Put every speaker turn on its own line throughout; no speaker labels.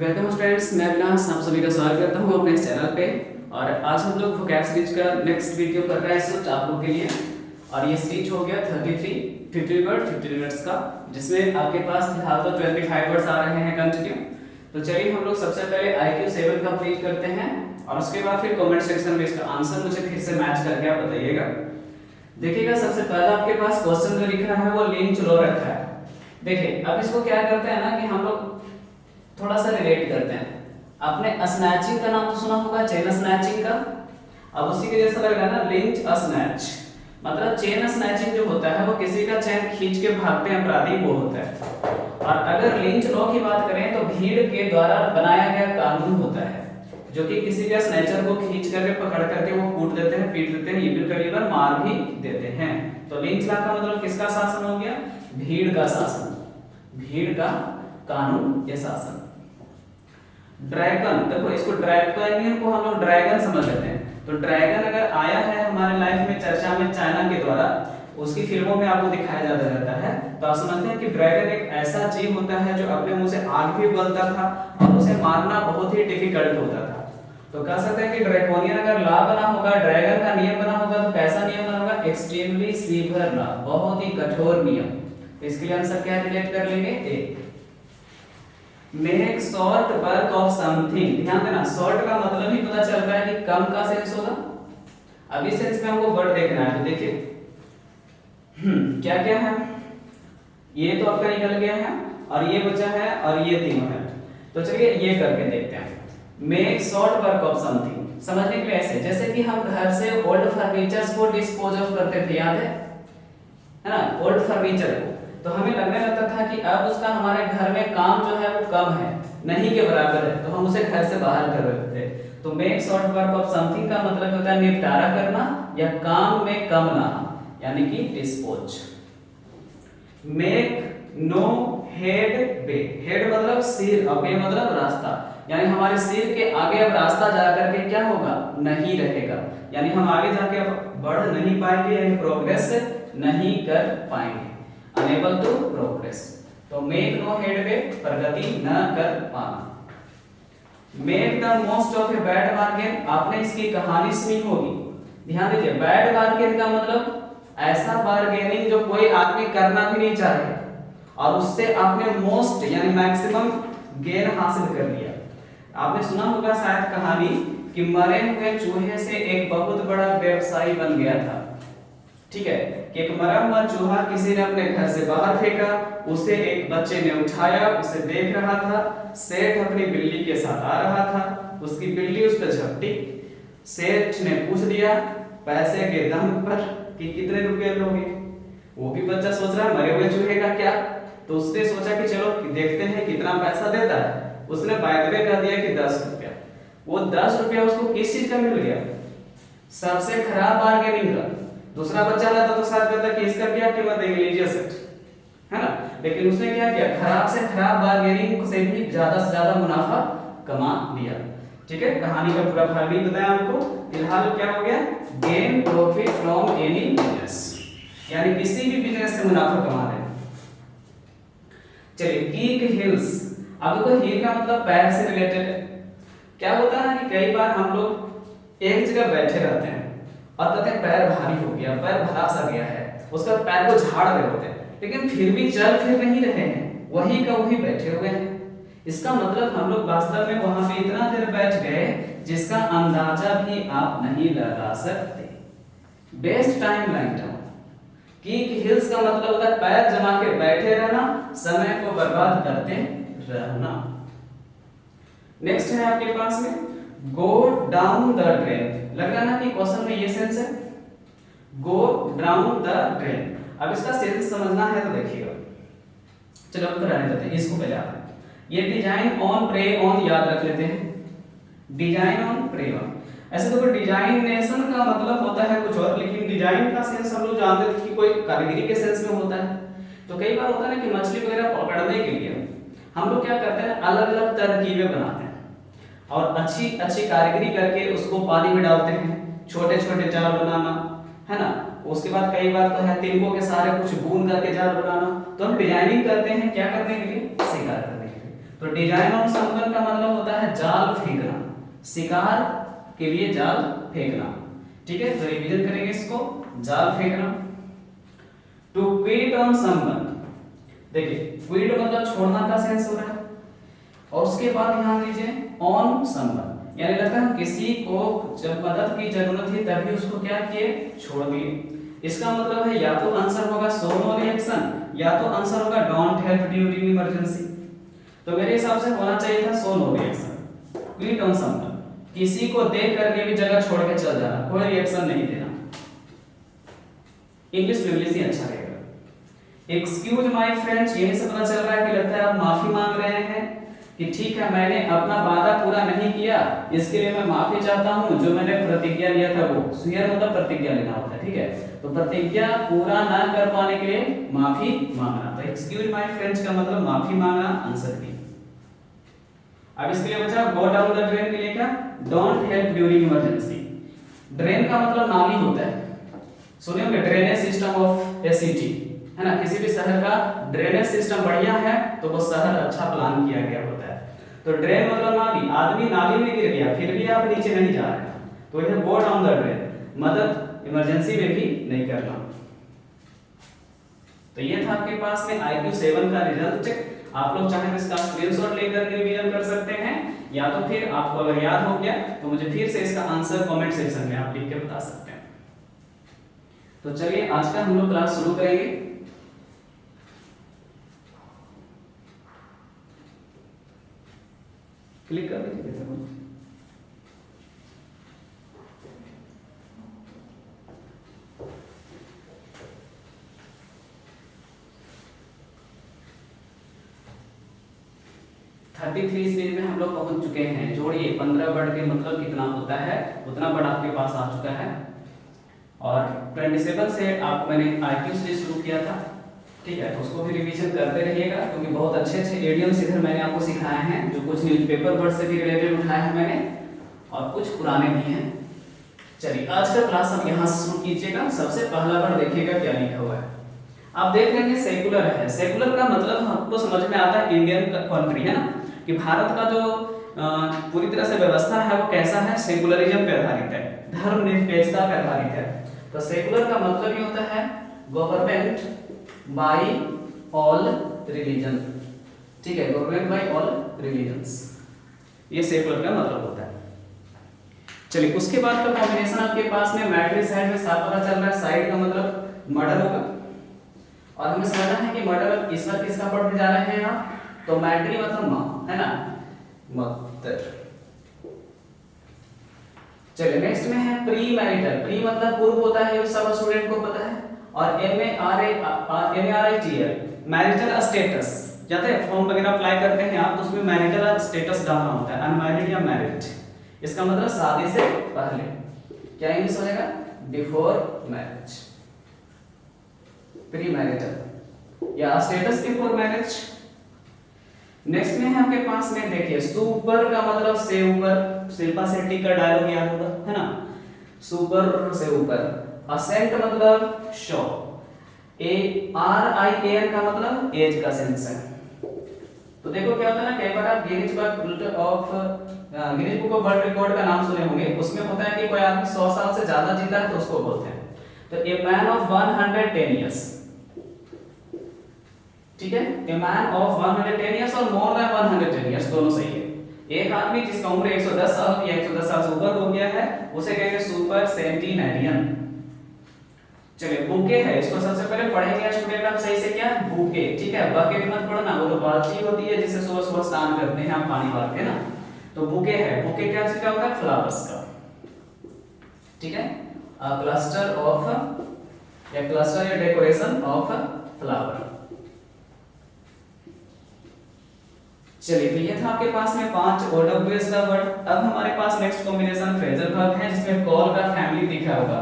Welcome students, मैं अविनाश आप सभी का स्वागत करता हूँ अपने इस चैनल पे। और आज हम लोग वोकैब सीरीज का नेक्स्ट वीडियो कर रहे हैं इस वक्त आप लोगों के लिए। और ये सीरीज हो गया 50 मिनट्स का, जिसमें आपके पास फिलहाल तो 25 वर्ड्स आ रहे हैं कंटिन्यू। तो चलिए हम लोग सबसे पहले IQ 7 कंप्लीट करते हैं और उसके बाद फिर कमेंट सेक्शन में इसका आंसर मुझे फिर से मैच करके आप बताइएगा। देखिएगा, सबसे पहला आपके पास क्वेश्चन जो लिखा है वो लिंच लो रखा है। देखिए अब इसको क्या करते हैं ना कि हम लोग थोड़ा सा रिलेट करते हैं। आपने स्नैचिंग का नाम तो सुना होगा, चेन स्नैचिंग का। अब उसी के जैसा लग रहा है ना, लिंच स्नैच। मतलब चेन स्नैचिंग जो होता है वो किसी का चैन खींच के भागते हैं अपराधी, वो होता है। और अगर लिंच लॉ की बात करें तो भीड़ के द्वारा बनाया गया कानून होता है जो कि किसी का स्नैचर को खींच करके पकड़ करके वो कूट देते हैं, पीट देते हैं, ये कई बार मार भी देते हैं। तो लिंच लॉ का मतलब किसका शासन हो गया? भीड़ का शासन, भीड़ का कानून या शासन। ड्रैगन, देखो इसको ड्रैगन को हम लोग ड्रैगन समझ लेते हैं। तो ड्रैगन अगर आया है हमारे लाइफ में चर्चा में चाइना के द्वारा, उसकी फिल्मों में आपको दिखाया जाता रहता है, तो आप समझते हैं कि ड्रैगन एक ऐसा जीव होता है जो अपने मुंह से आग भी उगलता था और उसे मारना बहुत ही डिफिकल्ट होता था। तो कह सकते हैं कि ड्रैकोनियन अगर लॉ बना होगा, ड्रैगन का नियम बना होगा, तो कैसा नियम बना होगा? एक्सट्रीमली सीवियर लॉ, बहुत ही कठोर नियम। इसके लिए आंसर क्या रिलेट कर लेंगे? A. Make short work of something. ध्यान देना, शॉर्ट का मतलब ही पता चल रहा है कि कम का सेंस होगा। अभी सेंस में हमको वर्ड देखना है, तो देखिए क्या क्या है। ये तो आपका निकल गया है और ये बचा है और ये तीनों है। तो चलिए ये करके देखते हैं। Make short work of something समझने के लिए ऐसे, जैसे कि हम घर से ओल्ड फर्नीचर्स को डिस्पोज ऑफ करते थे, याद है ना? ओल्ड फर्नीचर को, तो हमें लगने लगता था कि अब उसका हमारे घर में काम जो है वो कम है, नहीं के बराबर है, तो हम उसे घर से बाहर कर देते थे। तो make short work of something का मतलब होता है निपटारा करना या काम में कम लाना, यानी कि डिस्पोज। मेक नो हेड वे। हेड मतलब सिर और वे मतलब रास्ता, यानी हमारे सिर के आगे अब रास्ता जाकर के क्या होगा? नहीं रहेगा, यानी हम आगे जाके अब बढ़ नहीं पाएंगे, यानी प्रोग्रेस नहीं कर पाएंगे, अनेबल टू प्रोग्रेस। तो मेक नो हेडवे, प्रगति न कर पाना। Make the most of a bad bargain, आपने इसकी कहानी सुनी होगी। ध्यान दीजिए, बैड बार्गेन का मतलब ऐसा बार्गेनिंग जो कोई आदमी करना भी नहीं चाहे और उससे आपने मोस्ट यानी मैक्सिमम गेन हासिल कर लिया। आपने सुना होगा शायद कहानी कि मरे हुए चूहे से एक बहुत बड़ा व्यवसायी बन गया था। ठीक है, कि एक मरा हुआ चूहा किसी ने अपने घर से बाहर फेंका, उसे एक बच्चे ने उठाया, उसे देख रहा था। सेठ अपनी बिल्ली के साथ आ रहा था, उसकी बिल्ली उस पर झपटी। सेठ ने पूछ दिया पैसे के दम पर कि कितने रुपए लोगे। वो भी बच्चा सोच रहा है मरे हुए चूहे का क्या, तो उसने सोचा कि चलो देखते हैं कितना पैसा देता है। उसने बाय द वे कह दिया कि 10 रुपया। वो 10 रुपया उसको किस चीज का मिल गया? सबसे खराब बार्गेनिंग का। दूसरा बच्चा रहता तो शायद कहता कि इसका क्या कीमत देंगे, लीजिए सेठ, है ना? लेकिन उसने क्या किया? खराब से खराब बार्गेनिंग से भी ज्यादा से ज्यादा मुनाफा कमा लिया। ठीक है, कहानी का पूरा भाग नहीं बताया आपको। फिलहाल क्या हो गया? Gain profit from any business, यानी किसी भी बिजनेस से मुनाफा कमा रहे। चलिए, किक हील्स। अब देखो हील का मतलब पैर से रिलेटेड है। क्या होता है ना कि कई बार हम लोग एक जगह बैठे रहते हैं और कहते हैं पैर भारी हो गया, पैर भरा सा गया है, उसका पैर को झाड़ रहे होते हैं, लेकिन फिर भी चल फिर नहीं रहे हैं, वही का वही बैठे हुए हैं। इसका मतलब हम लोग वास्तव में वहां पे इतना देर बैठ गए जिसका अंदाजा भी आप नहीं लगा सकते। Best time line down. Kick heels का मतलब होता है पैर जमा के बैठे रहना, समय को बर्बाद करते रहना। नेक्स्ट है आपके पास में गो डाउन द ड्रेन। लग रहा ना कि क्वेश्चन में ये सेंस है, गो डाउन द ड्रेन। अब इसका सेंस समझना है तो देखिएगा। चलो अब रहने देते हैं, इसको पहले आप ये डिजाइन ऑन प्रे ऑन याद रख लेते हैं। डिजाइन ऑन प्रे ऑन, ऐसे तो डिजाइनेशन का मतलब होता है कुछ और, लेकिन डिजाइन का सेंस हम लोग जानते थे कि कोई कारीगरी के सेंस में होता है। तो कई बार होता है ना कि मछली वगैरह पकड़ने के लिए हम लोग क्या करते हैं, अलग अलग तरकीबें बनाते हैं और अच्छी अच्छी कारीगरी करके उसको पानी में डालते हैं, छोटे छोटे जाल बनाना, है ना? उसके बाद कई बार तो है तिनकों के सहारे कुछ बूंद करके जाल बनाना। तो हम डिजाइनिंग करते हैं क्या करने के लिए? शिकार करने के लिए। तो डिजाइन ऑन समवन का मतलब होता है जाल फेंकना, शिकार के लिए जाल फेंकना। ठीक है, तो रिवीजन करेंगे इसको, जाल फेंकना। टू क्विट ऑन समवन, देखिए क्विट मतलब छोड़ना का सेंस हो रहा है, और उसके बाद ध्यान दीजिए ऑन समवन, यानी लगता है किसी को जब मदद की जरूरत थी तभी उसको क्या किए, छोड़ दिए। इसका मतलब है या तो आंसर होगा शो नो रिएक्शन, या तो आंसर होगा डोंट हेल्प ड्यूरिंग इमरजेंसी। तो मेरे हिसाब से होना चाहिए था show no reaction, quit on someone, किसी को देख करके भी जगह छोड़ के चल जाना, कोई रिएक्शन नहीं देना। इंग्लिश में इंग्लिश ही अच्छा रहेगा। एक्सक्यूज माय फ्रेंड्स, यही से पता चल रहा है कि लगता है आप माफी मांग रहे हैं कि ठीक है मैंने अपना वादा पूरा नहीं किया, इसके लिए मैं माफी चाहता हूं, जो मैंने प्रतिज्ञा लिया था वो, स्वीयर मतलब प्रतिज्ञा लेना होता है। ठीक है, तो प्रतिज्ञा पूरा ना कर पाने के लिए माफी मांगना, तो एक्सक्यूज माय फ्रेंड्स का मतलब माफी मांगना, आंसर बी। अब इसके लिए बचा गो डाउन द ड्रेन के लिए क्या, don't help during emergency. Drain का मतलब नाली होता है, सुने होंगे drainage system of A city, है ना, किसी भी शहर का ड्रेनेज सिस्टम बढ़िया है तो वो शहर अच्छा प्लान किया गया होता है। तो ड्रेन मतलब नाली, आदमी नाली में गिर गया फिर भी आप नीचे नहीं जा रहे, तो यह गो डाउन द ड्रेन, मदद इमरजेंसी में भी नहीं करना। तो ये था आपके पास में IQ 7 का रिजल्ट। आप लोग चाहें तो इसका स्क्रीनशॉट लेकर रिवीजन कर सकते हैं, या तो फिर आपको अगर याद हो गया तो मुझे फिर से इसका आंसर कमेंट सेक्शन में आप लिख के बता सकते हैं। तो चलिए आज का हम लोग क्लास शुरू करेंगे। क्लिक कर दीजिए। थर्टी थ्री स्टेज में हम लोग पहुंच चुके हैं। जोड़िए 15 वर्ड के मतलब कितना होता है, उतना वर्ड आपके पास आ चुका है। और 27 से आपको मैंने IQ से शुरू किया था, ठीक है, तो उसको भी रिवीजन करते रहिएगा, क्योंकि बहुत अच्छे अच्छे एडियम्स इधर मैंने आपको सिखाए हैं, जो कुछ न्यूज़पेपर वर्ड से भी रिलेटेड उठाए हैं मैंने, और कुछ पुराने भी हैं। चलिए आज का क्लास आप यहाँ से शुरू कीजिएगा। सबसे पहला वर्ड देखिएगा क्या लिखा हुआ है, आप देख रहे हैं सेकुलर है। सेकुलर का मतलब आपको समझ में आता है इंडियन कंट्री, है ना, कि भारत का जो पूरी तरह से व्यवस्था है वो कैसा है, सेकुलरिज्म पे आधारित है, धर्मनिरपेक्षता पे आधारित है। तो सेकुलर का मतलब ये होता है गवर्नमेंट बाय ऑल रिलीजन, ठीक है, गवर्नमेंट बाय ऑल रिलीजन्स, ये सेकुलर का मतलब होता है। चलिए उसके बाद का कॉम्बिनेशन आपके पास में मैट्रिसाइड में साफ पता चल रहा है, साइड का मतलब मर्डर होगा, और हमें समझना है कि मर्डर इस बार किसका पढ़ने जा रहे हैं आप, तो मैट्री मतलब मां, है ना, मदर। चलिए नेक्स्ट में है प्री मैरिटल। प्री मतलब पूर्व होता है, ये सब स्टूडेंट को पता है, और MARITAL मैरिटल स्टेटस, जाते हैं फॉर्म वगैरह अप्लाई करते हैं आप, तो उसमें मैरिटल स्टेटस डालना होता है, अनमैरिड या मैरिड, इसका मतलब शादी से पहले, क्या इंग्लिश हो जाएगा, बिफोर मैरिज, प्री मैरिटल या स्टेटस बिफोर मैरिज। नेक्स्ट में है आपके पास में देखिए सुपर का मतलब से ऊपर, शिल्पा शेट्टी का डायलॉग याद होगा, है ना, सुपर से ऊपर। असेंट मतलब शो, ARIAN का मतलब एज का सेंस है। तो देखो क्या होता है ना, कई बार आप Guinness book of world record का नाम सुने होंगे, उसमें होता है कि कोई आदमी 100 साल से ज्यादा जीता है तो उसको बोलते हैं, तो ए मैन ऑफ 110 इयर्स, ठीक है, ए मैन ऑफ 110 इयर्स और मोर देन 110 इयर्स, दोनों सही है। एक आदमी जिसका उम्र 110 साल या 110 साल से ऊपर हो गया है उसे कहेंगे सुपर सेंटिनरियन। चलिए बुके है, इसको सबसे पहले पढ़ेंगे स्टूडेंट आप सही से, क्या बुके, ठीक है, बकेट मत पढ़ना, वो तो बाल्टी होती है जिससे सुबह सुबह स्नान करते हैं आप पानी भर के ना, तो बुके है, बुके क्या चीज का होता है, फ्लावर्स का, ठीक है, क्लस्टर ऑफ या क्लस्टर या डेकोरेशन ऑफ फ्लावर। चलिए तो ये था आपके पास में 5 OWS का वर्ड। अब हमारे पास नेक्स्ट कॉम्बिनेशन फ्रेजल वर्ब है, जिसमें कॉल का फैमिली दिखा होगा,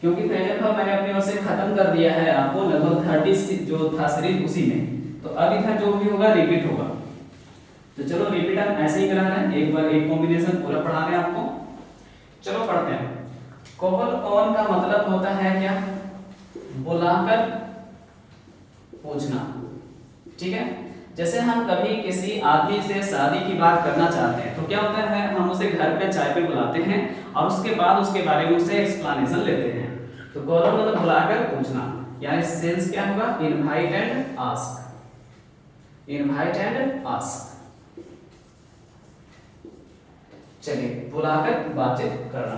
क्योंकि फ्रेजल वर्ब मैंने अपनी ओर से खत्म कर दिया है आपको, लगभग 30 जो था सीरीज उसी में, तो अब इधर जो भी होगा रिपीट होगा। तो चलो रिपीट हम ऐसे ही करा रहे हैं, एक बार एक कॉम्बिनेशन पूरा पढ़ा रहे हैं आपको। चलो पढ़ते हैं। कॉल ऑन का मतलब होता है क्या, बुलाकर पूछना, ठीक है, जैसे हम कभी किसी आदमी से शादी की बात करना चाहते हैं तो क्या होता है, हम उसे घर पे चाय पे बुलाते हैं और उसके बाद उसके बारे में उससे एक्सप्लेनेशन लेते हैं। तो कॉल ऑन मतलब बुलाकर पूछना, यानी सेंस क्या होगा, invite and ask, invite and ask. चलिए, बुलाकर बातचीत करना।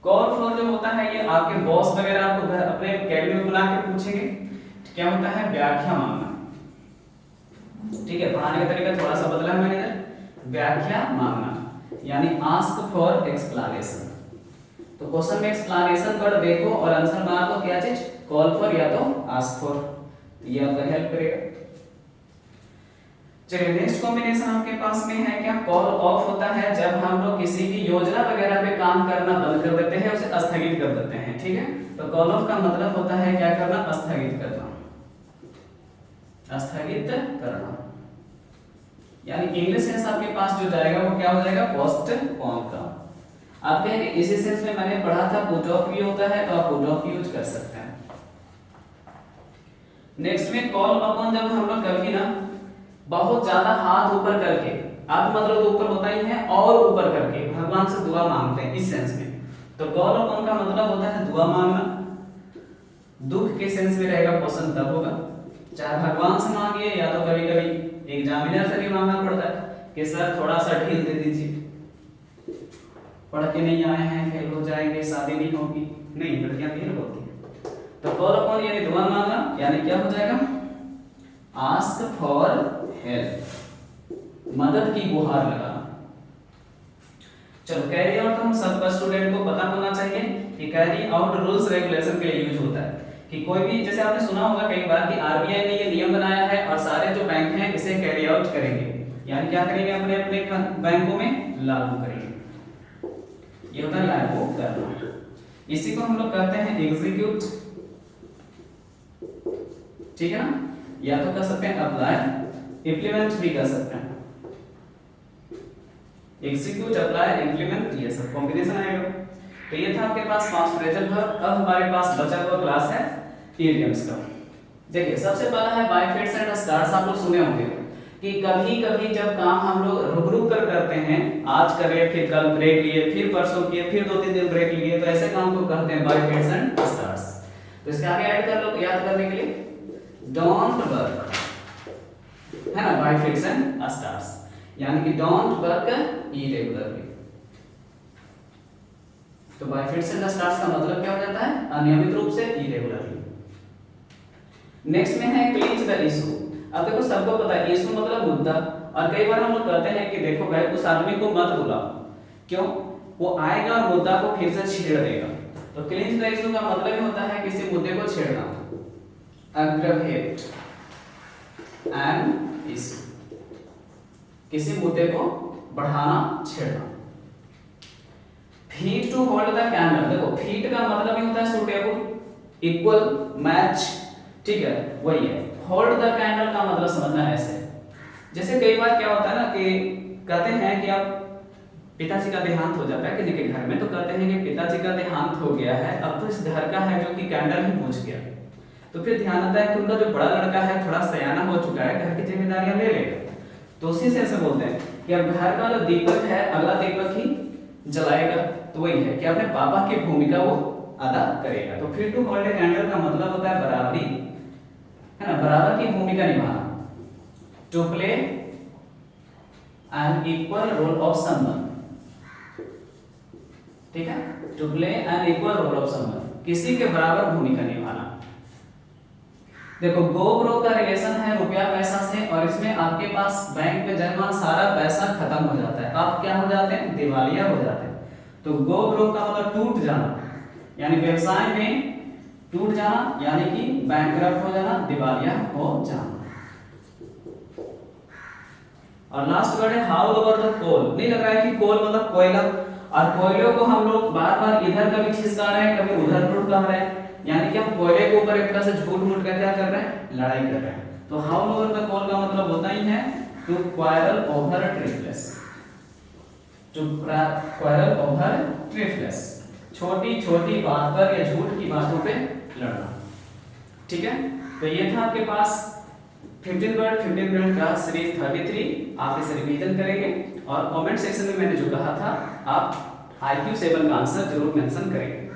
कॉल फॉर जो होता है ये आपके बॉस वगैरह आपको घर अपने कैबिन में बुला के पूछेंगे, क्या होता है, व्याख्या मांगना। ठीक है, पढ़ाने का तरीका थोड़ा सा बदला है मैंने इधर, व्याख्या मांगना यानी आस्क फॉर एक्सप्लेनेशन। तो क्वेश्चन में एक्सप्लेनेशन पर देखो और आंसर बना दो, क्या चीज, कॉल फॉर या तो आस्क फॉर, ये आपका हेल्प करेगा। चलिए, नेक्स्ट कॉम्बिनेशन आपके पास में है क्या, कॉल ऑफ होता है जब हम लोग किसी की योजना वगैरह पे काम करना बंद कर देते हैं, उसे स्थगित कर देते हैं। ठीक है, तो कॉल ऑफ का मतलब होता है क्या करना, स्थगित करना, स्थगित करना। यानी इंग्लिश सेंस आपके पास जो जाएगा वो क्या हो जाएगा, पोस्टपोन का। आप कहेंगे इसी सेंस में मैंने पढ़ा था पुट ऑफ भी होता है, तो आप पुट ऑफ यूज कर सकते हैं। नेक्स्ट में कॉल अपॉन, जब हम लोग कभी ना बहुत ज्यादा हाथ ऊपर करके, हाथ मतलब तो ऊपर होता ही है, और ऊपर करके भगवान से दुआ मांगते हैं इस सेंस में, तो कॉल अपॉन का मतलब होता है दुआ मांगना। दुख के सेंस में रहेगा क्वेश्चन तब होगा, चाहे भगवान से मांगिए या तो कभी कभी एग्जामिनर से भी मांगना पड़ता है कि सर थोड़ा सा ढील दे दीजिए, पढ़ के नहीं आए हैं, फेल हो जाएंगे, शादी नहीं होगी, नहीं लड़कियां फेल होती हैं। तो कॉल अपॉन यानी दुआ मांगना, यानी क्या हो जाएगा, आस्क फॉर हेल्प, मदद की गुहार लगाना। चलो, कैरी आउट हम सबका स्टूडेंट को पता होना चाहिए कि कैरी आउट रूल्स रेगुलेशन के लिए यूज होता है। कि कोई भी, जैसे आपने सुना होगा कई बार कि आरबीआई ने ये नियम बनाया है और सारे जो बैंक हैं इसे कैरी आउट करेंगे, यानी क्या करेंगे, अपने अपने बैंकों में लागू करेंगे। ये होता है लागू करना, इसी को हम लोग कहते हैं एग्जीक्यूट। ठीक है ना, या तो कर सकते हैं अप्लाई, इम्प्लीमेंट भी कर सकते हैं। एग्जीक्यूट, अप्लाई, इम्प्लीमेंट, ये सब कॉम्बिनेशन आएगा। तो ये था आपके पास 5 फ्रेजल वर्ब। अब हमारे पास बचा हुआ क्लास है इडियम्स का। देखिए, सबसे पहला है बाय फेट्स एंड स्टार्स। आप लोग सुने होंगे कि कभी कभी जब काम हम लोग रुक रुक कर करते हैं, आज करे फिर कल ब्रेक लिए, फिर परसों किए, फिर 2-3 दिन ब्रेक लिए, तो ऐसे काम को कहते हैं बाय फेट्स एंड स्टार्स। तो इसके आगे ऐड कर लो याद करने के लिए, डोंट वर्क, है ना, बाय फेट्स एंड स्टार्स, यानी कि डोंट वर्क इरेगुलरली। तो बाय फेट्स एंड स्टार्स का मतलब क्या हो जाता है, अनियमित रूप से, इरेगुलरली। नेक्स्ट में है क्लिंच द इशू। अब देखो, सबको पता है इशू मतलब मुद्दा, और कई बार हम लोग कहते हैं कि देखो भाई उस आदमी को मत बुलाओ, क्यों, वो आएगा और मुद्दा को फिर से छेड़ देगा। तो क्लिंच द इशू का मतलब ही होता है किसी मुद्दे को छेड़ना, अग्रवेट एन इशू, किसी मुद्दे को बढ़ाना, छेड़ना। Fit to hold the candle, देखो फीट का मतलब ही होता है सूटेबल, इक्वल, मैच, ठीक है, वही है। होल्ड द कैंडल का मतलब समझना है ऐसे, जैसे कई बार क्या होता है ना कि कहते हैं कि आप पिताजी का देहांत हो जाता है किसी के घर में, तो कहते हैं कि पिताजी का देहांत हो गया है, अब तो इस घर का है जो कि कैंडल ही बुझ गया। तो फिर ध्यान आता है कि उनका जो बड़ा लड़का है थोड़ा सयाना हो चुका है, घर की जिम्मेदारियां ले लेगा, तो उसी से ऐसे बोलते हैं कि अब घर का जो दीपक है अगला दीपक ही जलाएगा। तो वही है कि अपने पापा की भूमिका वो अदा करेगा। तो फिर टू होल्ड ए कैंडल का मतलब होता है बराबरी, है ना, बराबर की भूमिका निभाना, to play an equal role of someone, ठीक है, to play an equal role of someone, किसी के बराबर भूमिका निभाना। देखो, गो ब्रो का रिलेशन है रुपया पैसा से, और इसमें आपके पास बैंक में जमा सारा पैसा खत्म हो जाता है, आप क्या हो जाते हैं, दिवालिया हो जाते हैं। तो गो ब्रो का मतलब टूट जाना, यानी व्यवसाय में टूट जाना, यानी कि बैंकरप्ट हो जाना, दिवालिया हो जाना। और लास्ट वर्ड है हाउ ओवर द कोल। नहीं लग रहा है कि कोल मतलब कोयला, और कोयले को हम लोग बार बार इधर कभी खिसका रहे हैं, कभी उधर टूट रहे हैं, यानी कि हम कोयले के ऊपर एक तरह से झूठ मूठ कर क्या कर रहे हैं, लड़ाई कर रहे हैं। तो हाउ ओवर द कोल का मतलब होता ही है to quarrel over trifles, to quarrel over trifles, छोटी छोटी बात पर या झूठ की बातों पे लड़ना। ठीक है, तो ये था आपके पास 15 वर्ड 15 मिनट का सीरीज 33 आप इसे रिवीजन करेंगे और कमेंट सेक्शन में मैंने जो कहा था आप IQ 7 का आंसर जरूर मेंशन करेंगे।